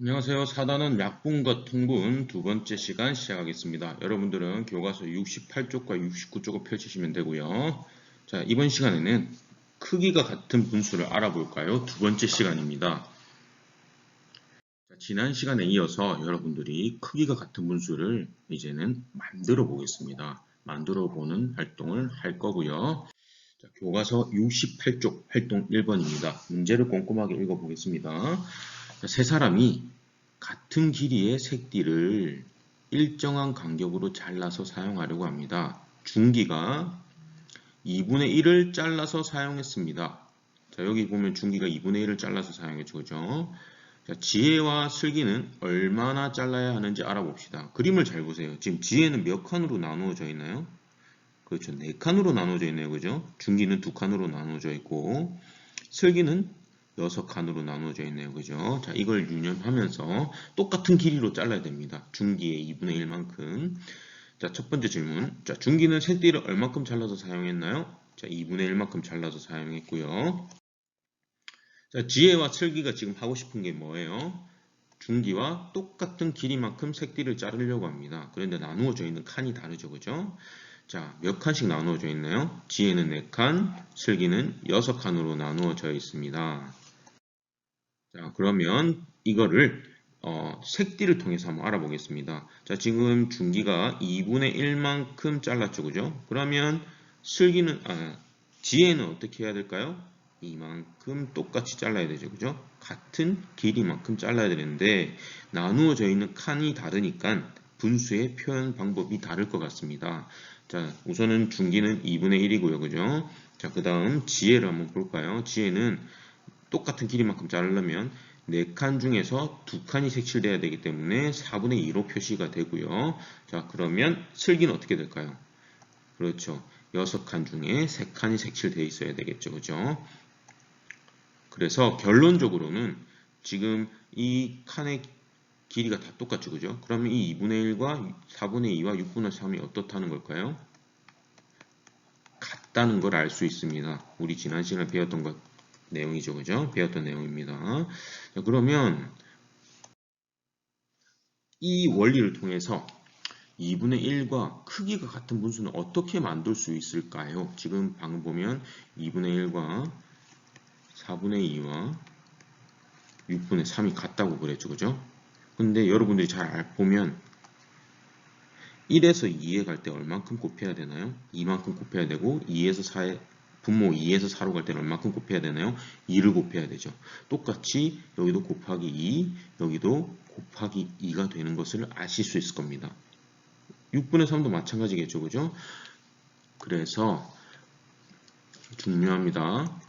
안녕하세요. 4단원 약분과 통분 두 번째 시간 시작하겠습니다. 여러분들은 교과서 68쪽과 69쪽을 펼치시면 되고요. 자, 이번 시간에는 크기가 같은 분수를 알아볼까요? 두 번째 시간입니다. 자, 지난 시간에 이어서 여러분들이 크기가 같은 분수를 이제는 만들어 보겠습니다. 만들어 보는 활동을 할 거고요. 자, 교과서 68쪽 활동 1번입니다. 문제를 꼼꼼하게 읽어보겠습니다. 자, 세 사람이 같은 길이의 색띠를 일정한 간격으로 잘라서 사용하려고 합니다. 중기가 2분의 1을 잘라서 사용했습니다. 자, 여기 보면 중기가 2분의 1을 잘라서 사용했죠. 그죠? 자, 지혜와 슬기는 얼마나 잘라야 하는지 알아봅시다. 그림을 잘 보세요. 지금 지혜는 몇 칸으로 나누어져 있나요? 그렇죠. 4칸으로 나누어져 있네요. 그죠? 중기는 2칸으로 나누어져 있고 슬기는 6칸으로 나누어져 있네요. 그죠? 자, 이걸 유념하면서 똑같은 길이로 잘라야 됩니다. 중기의 2분의 1만큼. 자, 첫 번째 질문. 자, 중기는 색띠를 얼마큼 잘라서 사용했나요? 자, 2분의 1만큼 잘라서 사용했고요. 자, 지혜와 슬기가 지금 하고 싶은 게 뭐예요? 중기와 똑같은 길이만큼 색띠를 자르려고 합니다. 그런데 나누어져 있는 칸이 다르죠. 그죠? 자, 몇 칸씩 나누어져 있나요? 지혜는 4칸, 슬기는 6칸으로 나누어져 있습니다. 자, 그러면 이거를 색띠를 통해서 한번 알아보겠습니다. 자, 지금 중기가 2분의 1만큼 잘랐죠. 그죠? 그러면 지혜는 어떻게 해야 될까요? 이만큼 똑같이 잘라야 되죠. 그죠? 같은 길이만큼 잘라야 되는데 나누어져 있는 칸이 다르니까 분수의 표현 방법이 다를 것 같습니다. 자, 우선은 중기는 2분의 1이고요. 그죠? 자, 그 다음 지혜를 한번 볼까요? 지혜는 똑같은 길이만큼 자르려면 4칸 중에서 2칸이 색칠돼야 되기 때문에 4분의 2로 표시가 되고요. 자, 그러면 슬기는 어떻게 될까요? 그렇죠. 6칸 중에 3칸이 색칠되어 있어야 되겠죠. 그죠? 그래서 결론적으로는 지금 이 칸의 길이가 다 똑같죠. 그죠? 그러면 이 2분의 1과 4분의 2와 6분의 3이 어떻다는 걸까요? 같다는 걸 알 수 있습니다. 우리 지난 시간에 배웠던 것 내용이죠. 그죠? 배웠던 내용입니다. 자, 그러면 이 원리를 통해서 2분의 1과 크기가 같은 분수는 어떻게 만들 수 있을까요? 지금 방금 보면 2분의 1과 4분의 2와 6분의 3이 같다고 그랬죠. 그죠? 근데 여러분들이 잘 보면 1에서 2에 갈 때 얼만큼 곱해야 되나요? 2만큼 곱해야 되고 2에서 4에 분모 2에서 4로 갈 때는 얼만큼 곱해야 되나요? 2를 곱해야 되죠. 똑같이 여기도 곱하기 2, 여기도 곱하기 2가 되는 것을 아실 수 있을 겁니다. 6분의 3도 마찬가지겠죠. 그죠? 그래서 중요합니다.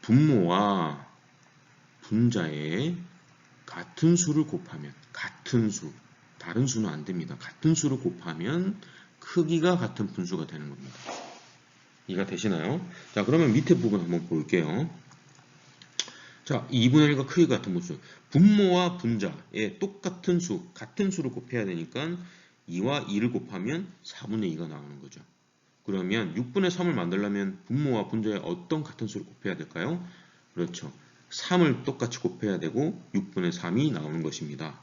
분모와 분자에 같은 수를 곱하면 같은 수, 다른 수는 안 됩니다. 같은 수를 곱하면 크기가 같은 분수가 되는 겁니다. 이해가 되시나요? 자, 그러면 밑에 부분 한번 볼게요. 자, 2분의 1과 크기가 같은 분수. 분모와 분자에 똑같은 수, 같은 수를 곱해야 되니까 2와 2를 곱하면 4분의 2가 나오는 거죠. 그러면 6분의 3을 만들려면 분모와 분자에 어떤 같은 수를 곱해야 될까요? 그렇죠. 3을 똑같이 곱해야 되고 6분의 3이 나오는 것입니다.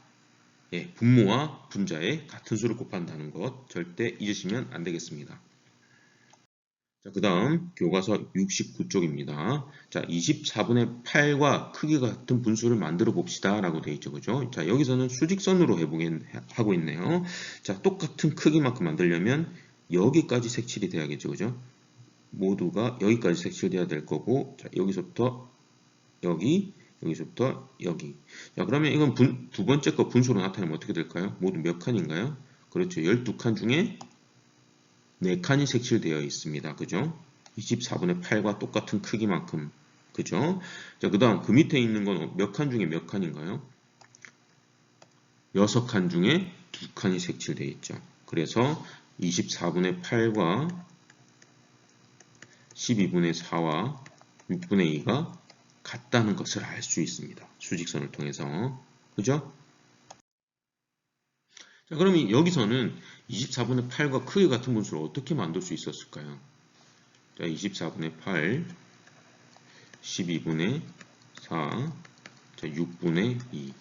예, 분모와 분자에 같은 수를 곱한다는 것 절대 잊으시면 안 되겠습니다. 자, 그 다음 교과서 69쪽입니다. 자, 24분의 8과 크기가 같은 분수를 만들어 봅시다 라고 되어 있죠. 그죠? 자, 여기서는 수직선으로 하고 있네요. 자, 똑같은 크기만큼 만들려면 여기까지 색칠이 돼야겠죠. 그죠? 모두가 여기까지 색칠돼야 될 거고, 자, 여기서부터 여기, 여기서부터 여기. 자, 그러면 이건 두 번째 거 분수로 나타내면 어떻게 될까요? 모두 몇 칸인가요? 그렇죠. 12칸 중에 4칸이 색칠되어 있습니다. 그죠? 24분의 8과 똑같은 크기만큼. 그죠? 자, 그 다음 그 밑에 있는 건 몇 칸 중에 몇 칸인가요? 6칸 중에 2칸이 색칠되어 있죠. 그래서 24분의 8과 12분의 4와 6분의 2가 같다는 것을 알 수 있습니다. 수직선을 통해서. 그죠? 자, 그러면 여기서는 24분의 8과 크기 같은 분수를 어떻게 만들 수 있었을까요? 자, 24분의 8, 12분의 4, 자, 6분의 2.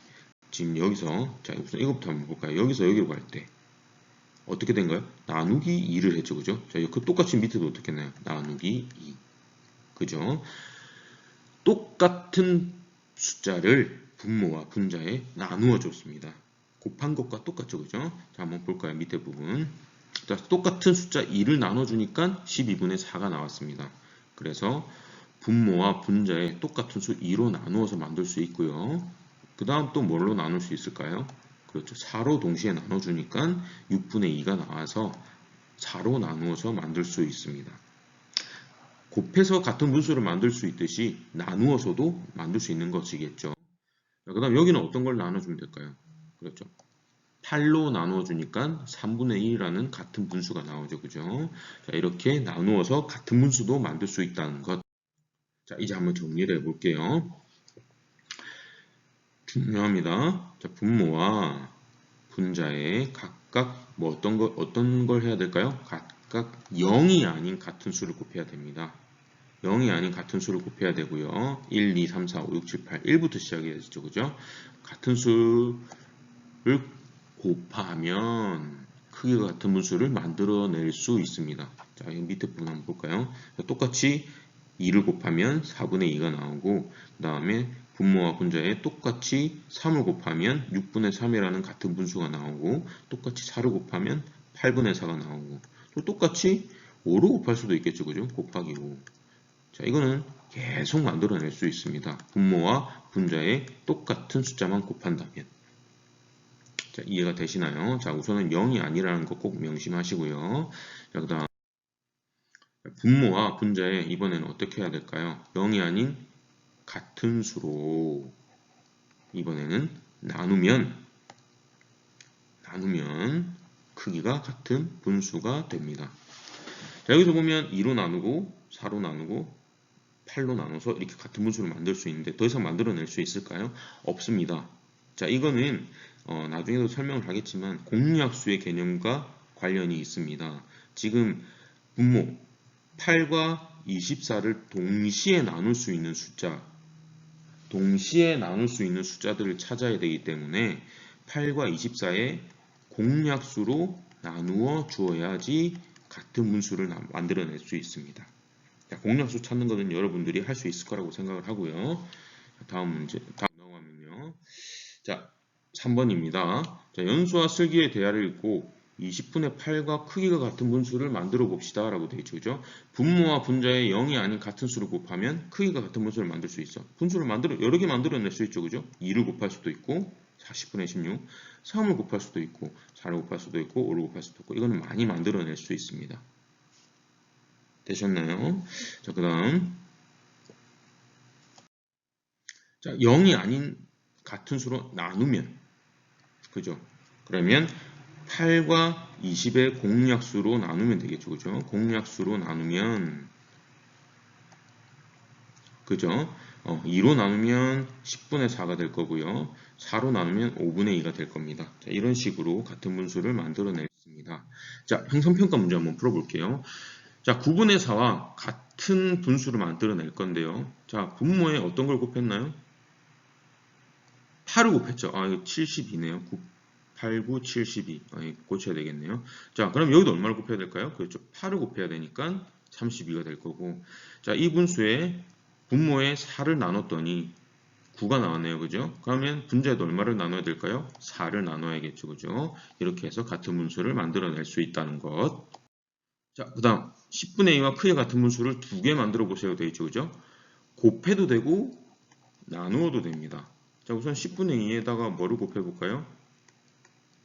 지금 여기서 자 우선 이것부터 한번 볼까요? 여기서 여기로 갈 때 어떻게 된가요? 나누기 2를 했죠, 그죠? 자, 그 똑같이 밑에도 어떻게 했나요? 나누기 2, 그죠? 똑같은 숫자를 분모와 분자에 나누어 줬습니다. 곱한 것과 똑같죠, 그죠? 자, 한번 볼까요? 밑에 부분. 자, 똑같은 숫자 2를 나눠주니까 12분의 4가 나왔습니다. 그래서 분모와 분자에 똑같은 수 2로 나누어서 만들 수 있고요. 그 다음 또 뭘로 나눌 수 있을까요? 그렇죠. 4로 동시에 나눠주니까 6분의 2가 나와서 4로 나누어서 만들 수 있습니다. 곱해서 같은 분수를 만들 수 있듯이 나누어서도 만들 수 있는 것이겠죠. 그 다음 여기는 어떤 걸 나눠주면 될까요? 그렇죠. 8로 나누어주니까 3분의 1이라는 같은 분수가 나오죠. 그죠? 자, 이렇게 나누어서 같은 분수도 만들 수 있다는 것. 자, 이제 한번 정리를 해볼게요. 중요합니다. 자, 분모와 분자에 각각 뭐 어떤 걸 해야 될까요? 각각 0이 아닌 같은 수를 곱해야 됩니다. 0이 아닌 같은 수를 곱해야 되고요. 1, 2, 3, 4, 5, 6, 7, 8, 1부터 시작해야죠. 그죠? 같은 수를 곱하면 크기가 같은 분수를 만들어낼 수 있습니다. 자, 이 밑에 부분 한번 볼까요? 똑같이 2를 곱하면 4분의 2가 나오고 그 다음에 분모와 분자에 똑같이 3을 곱하면 6분의 3이라는 같은 분수가 나오고 똑같이 4를 곱하면 8분의 4가 나오고 또 똑같이 5로 곱할 수도 있겠죠. 그죠? 곱하기 5. 자, 이거는 계속 만들어낼 수 있습니다. 분모와 분자에 똑같은 숫자만 곱한다면. 자, 이해가 되시나요? 자, 우선은 0이 아니라는 거 꼭 명심하시고요. 자, 그 다음 분모와 분자에 이번에는 어떻게 해야 될까요? 0이 아닌 같은 수로 이번에는 나누면 크기가 같은 분수가 됩니다. 자, 여기서 보면 2로 나누고 4로 나누고 8로 나눠서 이렇게 같은 분수를 만들 수 있는데 더 이상 만들어낼 수 있을까요? 없습니다. 자, 이거는 나중에도 설명을 하겠지만 공약수의 개념과 관련이 있습니다. 지금 분모 8과 24를 동시에 나눌 수 있는 숫자들을 찾아야 되기 때문에 8과 24의 공약수로 나누어 주어야지 같은 분수를 만들어낼 수 있습니다. 자, 공약수 찾는 것은 여러분들이 할 수 있을 거라고 생각을 하고요. 다음 문제, 다음 넘어가면요. 자, 3번입니다. 자, 연수와 슬기의 대화를 읽고 20분의 8과 크기가 같은 분수를 만들어 봅시다. 라고 되어 있죠. 그죠? 분모와 분자의 0이 아닌 같은 수를 곱하면 크기가 같은 분수를 만들 수 있어. 분수를 여러 개 만들어낼 수 있죠. 그죠? 2를 곱할 수도 있고, 40분의 16, 3을 곱할 수도 있고, 4를 곱할 수도 있고, 5를 곱할 수도 있고, 이거는 많이 만들어낼 수 있습니다. 되셨나요? 자, 그 다음. 자, 0이 아닌 같은 수로 나누면, 그죠? 그러면 8과 20의 공약수로 나누면 되겠죠. 그죠? 공약수로 나누면, 그죠? 2로 나누면 10분의 4가 될 거고요. 4로 나누면 5분의 2가 될 겁니다. 자, 이런 식으로 같은 분수를 만들어냈습니다. 자, 형성평가 문제 한번 풀어볼게요. 자, 9분의 4와 같은 분수를 만들어낼 건데요. 자, 분모에 어떤 걸 곱했나요? 8을 곱했죠. 아, 이거 72네요. 8, 9, 72. 고쳐야 되겠네요. 자, 그럼 여기도 얼마를 곱해야 될까요? 그렇죠. 8을 곱해야 되니까 32가 될 거고. 자, 이 분수에 분모에 4를 나눴더니 9가 나왔네요. 그죠? 그러면 분자에도 얼마를 나눠야 될까요? 4를 나눠야겠죠. 그죠? 이렇게 해서 같은 분수를 만들어낼 수 있다는 것. 자, 그 다음 10분의 2와 크게 같은 분수를 두 개 만들어 보세요. 되어 있죠. 그죠? 곱해도 되고 나누어도 됩니다. 자, 우선 10분의 2에다가 뭐를 곱해볼까요?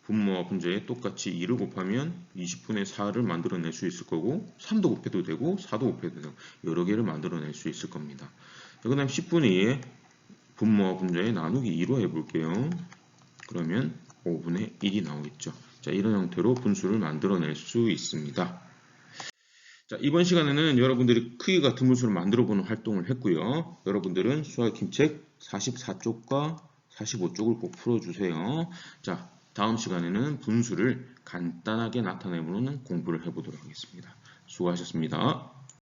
분모와 분자에 똑같이 2를 곱하면 20분의 4를 만들어낼 수 있을 거고 3도 곱해도 되고 4도 곱해도 되고 여러 개를 만들어낼 수 있을 겁니다. 그 다음 10분의 2에 분모와 분자에 나누기 2로 해볼게요. 그러면 5분의 1이 나오겠죠. 자, 이런 형태로 분수를 만들어낼 수 있습니다. 자, 이번 시간에는 여러분들이 크기 같은 분수를 만들어보는 활동을 했고요. 여러분들은 수학 힘책 44쪽과 45쪽을 꼭 풀어주세요. 자, 다음 시간에는 분수를 간단하게 나타내보는 공부를 해보도록 하겠습니다. 수고하셨습니다.